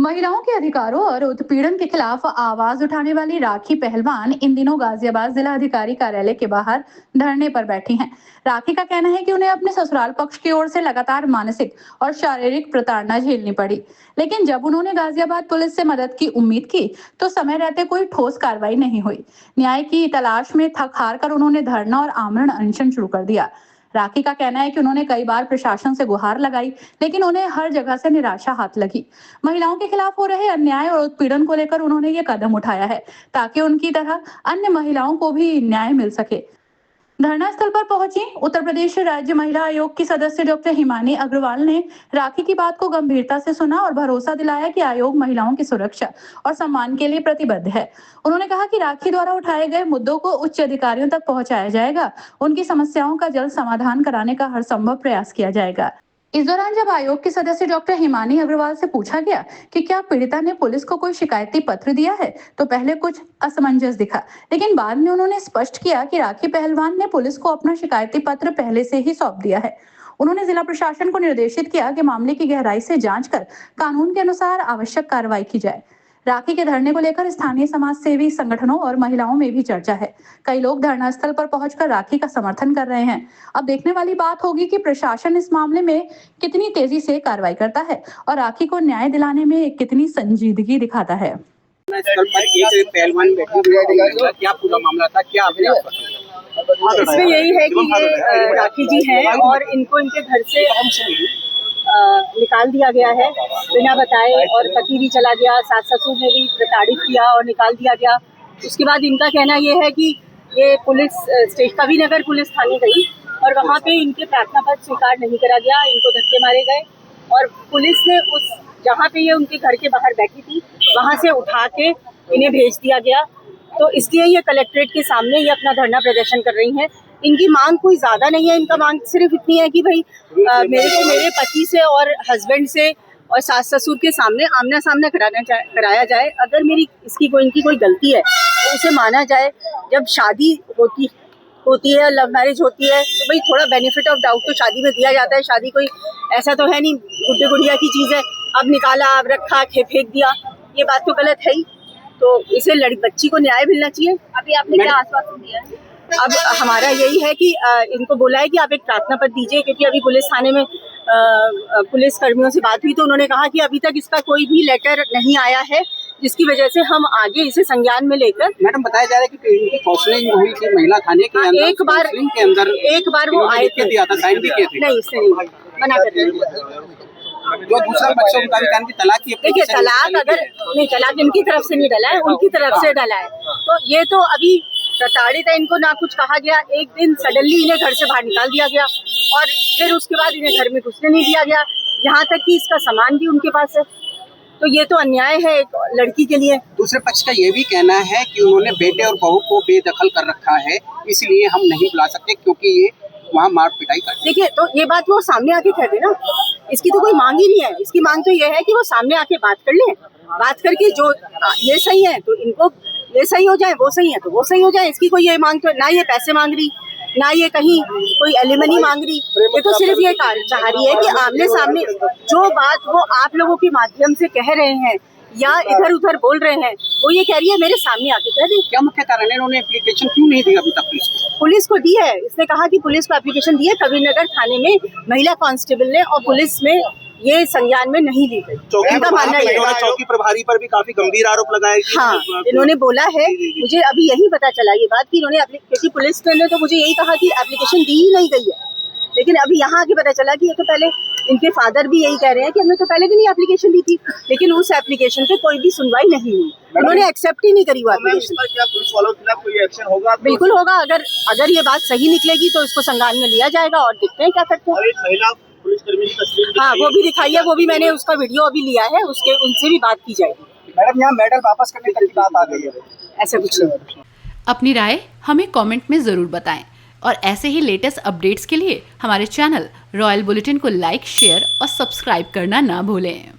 महिलाओं के अधिकारों और उत्पीड़न के खिलाफ आवाज उठाने वाली राखी पहलवान इन दिनों गाजियाबाद जिला अधिकारी कार्यालय के बाहर धरने पर बैठी हैं। राखी का कहना है कि उन्हें अपने ससुराल पक्ष की ओर से लगातार मानसिक और शारीरिक प्रताड़ना झेलनी पड़ी, लेकिन जब उन्होंने गाजियाबाद पुलिस से मदद की उम्मीद की तो समय रहते कोई ठोस कार्रवाई नहीं हुई। न्याय की तलाश में थक हार कर उन्होंने धरना और आमरण अनशन शुरू कर दिया। राखी का कहना है कि उन्होंने कई बार प्रशासन से गुहार लगाई, लेकिन उन्हें हर जगह से निराशा हाथ लगी। महिलाओं के खिलाफ हो रहे अन्याय और उत्पीड़न को लेकर उन्होंने ये कदम उठाया है ताकि उनकी तरह अन्य महिलाओं को भी न्याय मिल सके। धरना स्थल पर पहुंची उत्तर प्रदेश राज्य महिला आयोग की सदस्य डॉक्टर हिमानी अग्रवाल ने राखी की बात को गंभीरता से सुना और भरोसा दिलाया कि आयोग महिलाओं की सुरक्षा और सम्मान के लिए प्रतिबद्ध है। उन्होंने कहा कि राखी द्वारा उठाए गए मुद्दों को उच्च अधिकारियों तक पहुंचाया जाएगा, उनकी समस्याओं का जल्द समाधान कराने का हर संभव प्रयास किया जाएगा। इस दौरान जब आयोग के सदस्य डॉक्टर हिमानी अग्रवाल से पूछा गया कि क्या पीड़िता ने पुलिस को कोई शिकायती पत्र दिया है, तो पहले कुछ असमंजस दिखा, लेकिन बाद में उन्होंने स्पष्ट किया कि राखी पहलवान ने पुलिस को अपना शिकायती पत्र पहले से ही सौंप दिया है। उन्होंने जिला प्रशासन को निर्देशित किया कि मामले की गहराई से जांच कर कानून के अनुसार आवश्यक कार्रवाई की जाए। राखी के धरने को लेकर स्थानीय समाज सेवी संगठनों और महिलाओं में भी चर्चा है। कई लोग धरना स्थल पर पहुंचकर राखी का समर्थन कर रहे हैं। अब देखने वाली बात होगी कि प्रशासन इस मामले में कितनी तेजी से कार्रवाई करता है और राखी को न्याय दिलाने में कितनी संजीदगी दिखाता है। स्थल पर एक पहलवान क्या पूरा मामला था, क्या इसमें यही है कि ये राखी जी हैं और इनको इनके घर से निकाल दिया गया है बिना बताए, और पति भी चला गया, सास ससुर ने भी प्रताड़ित किया और निकाल दिया गया। उसके बाद इनका कहना ये है कि ये पुलिस कवि नगर पुलिस थाने गई और वहाँ पे इनके प्रार्थना पत्र स्वीकार नहीं करा गया, इनको धक्के मारे गए और पुलिस ने उस जहाँ पे ये उनके घर के बाहर बैठी थी वहाँ से उठा के इन्हें भेज दिया गया। तो इसलिए ये कलेक्ट्रेट के सामने ये अपना धरना प्रदर्शन कर रही हैं। इनकी मांग कोई ज़्यादा नहीं है, इनका मांग सिर्फ इतनी है कि भाई मेरे को मेरे पति से और हस्बैंड से और सास ससुर के सामने आमना सामना कराया जाए। अगर मेरी इनकी कोई गलती है तो उसे माना जाए। जब शादी होती है, लव मैरिज होती है, तो भाई थोड़ा बेनिफिट ऑफ डाउट तो शादी में दिया जाता है। शादी कोई ऐसा तो है नहीं गुड्डे गुड़िया की चीज़ है, अब निकाला, अब रखा, फेंक दिया, ये बात तो गलत है ही। तो इसे बच्ची को न्याय मिलना चाहिए। अभी आपने क्या आश्वासन दिया है? अब हमारा यही है कि इनको बोला है कि आप एक प्रार्थना पत्र दीजिए, क्योंकि अभी पुलिस थाने में पुलिस कर्मियों से बात हुई तो उन्होंने कहा कि अभी तक इसका कोई भी लेटर नहीं आया है, जिसकी वजह से हम आगे इसे संज्ञान में लेकर। मैडम बताया जा रहा है कि इनकी काउंसलिंग हुई थी महिला थाने के अंदर, एक बार वो आए थे, दिया था, साइन भी किए थे। नहीं, इससे नहीं मना कर रहे हैं। जो दूसरा पक्ष की तलाक की, देखिए तलाक अगर नहीं, तलाक इनकी तरफ से नहीं डला है, उनकी तरफ से डला है। तो ये तो अभी प्रताड़ित है, इनको ना कुछ कहा गया, एक दिन सडनली इन्हें घर से बाहर निकाल दिया गया और फिर उसके बाद इन्हें घर में घुसने नहीं दिया गया, यहाँ तक कि इसका सामान भी उनके पास है। तो ये तो अन्याय है एक लड़की के लिए। दूसरे पक्ष का ये भी कहना है कि उन्होंने बेटे और बहू को बेदखल कर रखा है, इसलिए हम नहीं बुला सकते क्योंकि ये वहाँ मार पिटाई करते। देखिए तो ये बात वो सामने आके कह दे ना, इसकी तो कोई मांग ही नहीं है। इसकी मांग तो ये है कि वो सामने आके बात कर लें, बात करके जो ये सही है तो इनको ये सही हो जाए, वो सही है तो वो सही हो जाए। इसकी कोई ये मांग तो ना, ये पैसे मांग रही, ना ये कहीं कोई एलिमनी मांग रही, ये तो सिर्फ ये चाह रही है कि आमने सामने जो बात वो आप लोगों के माध्यम से कह रहे हैं या इधर उधर बोल रहे हैं, वो ये कह रही है मेरे सामने आके कह दे। क्या मुख्य कारण है इन्होंने एप्लीकेशन क्यों नहीं दी अभी तक पुलिस को दी है? इसने कहा कि पुलिस को एप्लीकेशन दी है, कवि नगर थाने में महिला कांस्टेबल ने, और पुलिस में ये संज्ञान में नहीं ली गई। चौकी प्रभारी पर भी काफी गंभीर आरोप लगाए। हाँ, इन्होंने बोला है, मुझे अभी यही पता चला ये बात कि इन्होंने, क्योंकि पुलिस ने तो मुझे यही कहा कि एप्लीकेशन दी ही नहीं गई है, लेकिन अभी यहाँ आके पता चला कि ये तो पहले इनके फादर भी यही कह रहे हैं कि हमने तो पहले भी नहीं एप्लीकेशन दी थी, लेकिन उस एप्लीकेशन पे कोई भी सुनवाई नहीं हुई, उन्होंने एक्सेप्ट ही नहीं करी वो एप्लीकेशन। क्या पुलिस वालों के खिलाफ कोई एक्शन होगा? बिल्कुल होगा, अगर ये बात सही निकलेगी तो इसको संज्ञान में लिया जाएगा और देखते हैं क्या करते हैं। पुलिसकर्मी की तस्वीर, हाँ वो भी दिखाई है, वो भी मैंने उसका वीडियो अभी लिया है, उनसे भी बात की जाएगी। मैडम यहाँ मेडल वापस करने तक की बात आ गई है, ऐसा कुछ नहीं। अपनी राय हमें कमेंट में ज़रूर बताएं और ऐसे ही लेटेस्ट अपडेट्स के लिए हमारे चैनल रॉयल बुलेटिन को लाइक, शेयर और सब्सक्राइब करना ना भूलें।